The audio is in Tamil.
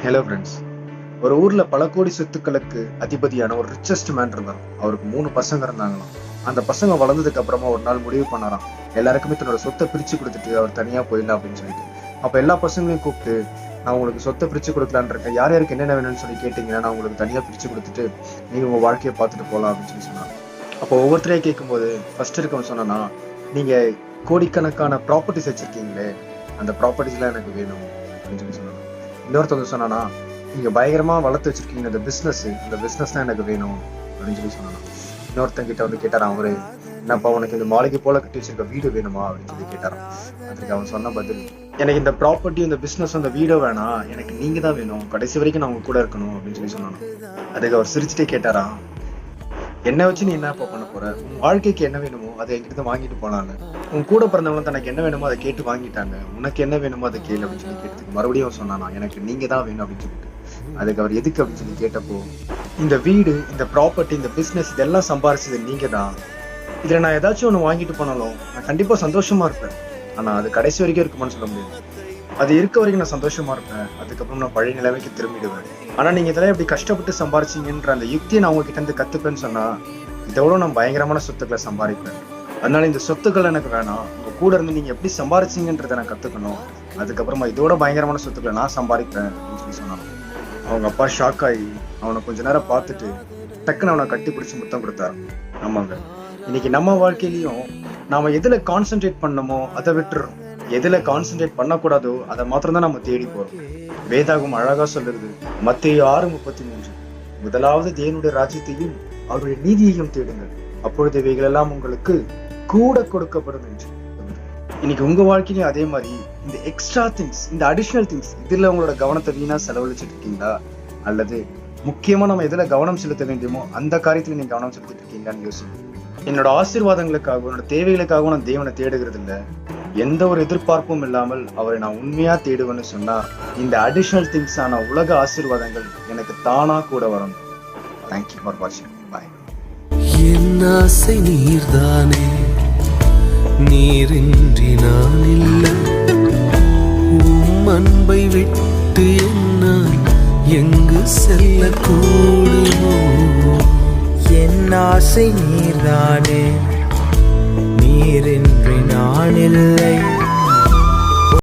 Hello friends. ஒரு ஊர்ல பல கோடி சொத்துக்களுக்கு அதிபதியான ஒரு ரிச்சஸ்ட் மேன் இருந்தார். அவருக்கு 3 பசங்க இருந்தாங்களாம். அந்த பசங்க வளர்ந்ததுக்கு அப்புறமா ஒரு நாள் முடிவு பண்ணாராம், எல்லாருக்குமே தன்னோட சொத்தை பிரிச்சு கொடுத்துட்டு அவர் தனியா போயிடலாம் அப்படின்னு சொல்லிட்டு. அப்ப எல்லா பசங்களையும் கூப்பிட்டு, நான் உங்களுக்கு சொத்தை பிரிச்சு கொடுக்கலான் இருக்கேன், யார் யாருக்கு என்னென்ன வேணும்னு சொல்லி கேட்டீங்கன்னா நான் உங்களுக்கு தனியா பிரிச்சு கொடுத்துட்டு நீங்க உங்க வாழ்க்கையை பார்த்துட்டு போகலாம் அப்படின்னு சொல்லி சொன்னாங்க. அப்போ ஒவ்வொருத்தரையும் கேட்கும்போது ஃபர்ஸ்ட் இருக்கவன் சொன்னா, நீங்க கோடிக்கணக்கான ப்ராப்பர்ட்டிஸ் வச்சிருக்கீங்களே, அந்த ப்ராப்பர்ட்டிஸ்லாம் எனக்கு வேணும் அப்படின்னு சொல்லி சொன்னாங்க. இன்னொருத்தவங்க சொன்னா, நீங்க பயங்கரமா வளர்த்து வச்சிருக்கீங்க அந்த பிசினஸ் தான் எனக்கு வேணும் அப்படின்னு சொல்லி சொன்னாங்க. இன்னொருத்தங்க கிட்ட வந்து கேட்டாராம் அவரு, என்னப்பா உனக்கு இந்த மாளிகை போல கட்டி வச்சிருக்க வீடு வேணுமா அப்படின்னு சொல்லி கேட்டாராம். அதுக்கு அவன் சொன்ன பதில், எனக்கு இந்த ப்ராப்பர்ட்டி, இந்த பிசினஸ், அந்த வீடோ வேணாம், எனக்கு நீங்க தான் வேணும், கடைசி வரைக்கும் நான் உங்க கூட இருக்கணும் அப்படின்னு சொல்லி சொன்னாங்க. அதுக்கு அவர் சிரிச்சுட்டே கேட்டாராம், என்ன வச்சு நீ என்ன பண்ண போற? உன் வாழ்க்கைக்கு என்ன வேணுமோ அதை என்கிட்ட வாங்கிட்டு போனாங்க. உன் கூட பிறந்தவங்க தனக்கு என்ன வேணுமோ அதை கேட்டு வாங்கிட்டாங்க, உனக்கு என்ன வேணுமோ அதை கேளு அப்படின்னு சொல்லி கேட்டதுக்கு மறுபடியும் சொன்னானா, எனக்கு நீங்க தான் வேணும் அப்படின்னு சொல்லிட்டு. அதுக்கு அவர் எதுக்கு அப்படின்னு சொல்லி கேட்டப்போ, இந்த வீடு, இந்த ப்ராப்பர்ட்டி, இந்த பிசினஸ் இதெல்லாம் சம்பாரிச்சது நீங்க தான். இதுல நான் ஏதாச்சும் ஒண்ணு வாங்கிட்டு போனாலும் நான் கண்டிப்பா சந்தோஷமா இருப்பேன். ஆனா அது கடைசி வரைக்கும் இருக்குமான்னு சொல்ல முடியாது. அது இருக்க வரைக்கும் நான் சந்தோஷமா இருப்பேன், அதுக்கப்புறம் நான் பழைய நிலைமைக்கு திரும்பிடுவேன். ஆனா நீங்க இதெல்லாம் எப்படி கஷ்டப்பட்டு சம்பாரிச்சீங்கன்ற அந்த யுக்தியை நான் உங்ககிட்ட இருந்து கத்துப்பேன்னு சொன்னா, இதோட நான் பயங்கரமான சொத்துக்களை சம்பாதிப்பேன். அதனால இந்த சொத்துக்கள் எனக்கு வேணாம், உங்க கூட இருந்து நீங்க எப்படி சம்பாரிச்சீங்கன்றதை நான் கத்துக்கணும், அதுக்கப்புறமா இதோட பயங்கரமான சொத்துக்களை நான் சம்பாதிப்பேன் அப்படின்னு சொல்லி சொன்னாங்க. அவங்க அப்பா ஷாக் ஆகி அவனை கொஞ்ச நேரம் பார்த்துட்டு டக்குன்னு அவனை கட்டி பிடிச்சி முத்தம் கொடுத்தாரு. ஆமாங்க, இன்னைக்கு நம்ம வாழ்க்கையிலயும் நாம எதுல கான்சென்ட்ரேட் பண்ணமோ அதை விட்டுறோம், எதுல கான்சென்ட்ரேட் பண்ணக்கூடாதோ அதை மாத்திரம் தான் நம்ம தேடி போறோம். வேதாகம் அழகா சொல்லுது, மத்தேயு 6:33, முதலாவது தேவனுடைய ராஜ்யத்தையும் அவருடைய நீதியையும் தேடுங்கள், அப்பொழுது இவைகள் எல்லாம் உங்களுக்கு கூட கொடுக்கப்படும் என்று. இன்னைக்கு உங்க வாழ்க்கையிலும் அதே மாதிரி இந்த எக்ஸ்ட்ரா திங்ஸ், இந்த அடிஷனல் திங்ஸ், இதுல உங்களோட கவனத்தை வீணா செலவழிச்சிட்டு இருக்கீங்களா, அல்லது முக்கியமா நம்ம எதுல கவனம் செலுத்த வேண்டியமோ அந்த காரியத்துல நீங்க கவனம் செலுத்திட்டு இருக்கீங்களான்னு யோசிங்க. என்னோட ஆசீர்வாதங்களுக்காகவும் என்னோட தேவைகளுக்காகவும் நான் தேவனை தேடுகிறது இல்லை, எந்த ஒரு எதிர்பார்ப்பும் இல்லாமல் அவரை நான் உண்மையா தேடுவேன்னு சொன்னா இந்த அடிஷனல் திங்ஸ் ஆன உலக ஆசீர்வாதங்கள் எனக்கு தானா கூட வரணும். தேங்க்யூ ஃபார் வாட்சிங். பாய். என் ஆசை நீர்தானே, நீரின்றி நான் இல்லை, உம் அன்பை விட்டு என்னால் எங்கு செல்லக்கூடுமோ. என் ஆசை நீர்தானே, நீரின்றி நான் இல்லை.